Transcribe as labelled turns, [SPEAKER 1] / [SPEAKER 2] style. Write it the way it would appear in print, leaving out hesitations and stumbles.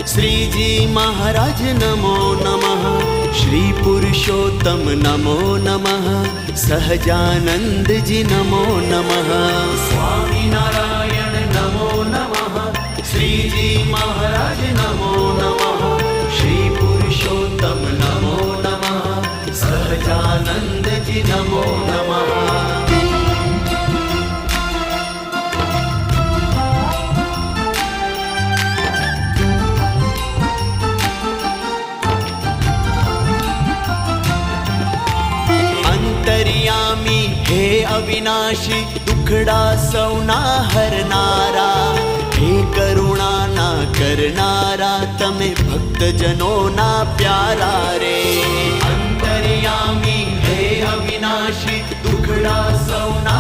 [SPEAKER 1] श्रीजी महाराज नमो नमः, श्री पुरुषोत्तम नमो नमः, सहजानंद जी नमो नमः, स्वामी नारायण नमो नमः, श्रीजी महाराज नमो नमः, श्री पुरुषोत्तम नमो नमः, सहजानंद जी नमो नमः। अंतर्यामी हे अविनाशी, दुखड़ा सौना हरनारा, हे करुणा ना करनारा, तमे भक्त जनों ना प्यारा रे। अंतर्यामी हे अविनाशी, दुखड़ा सौना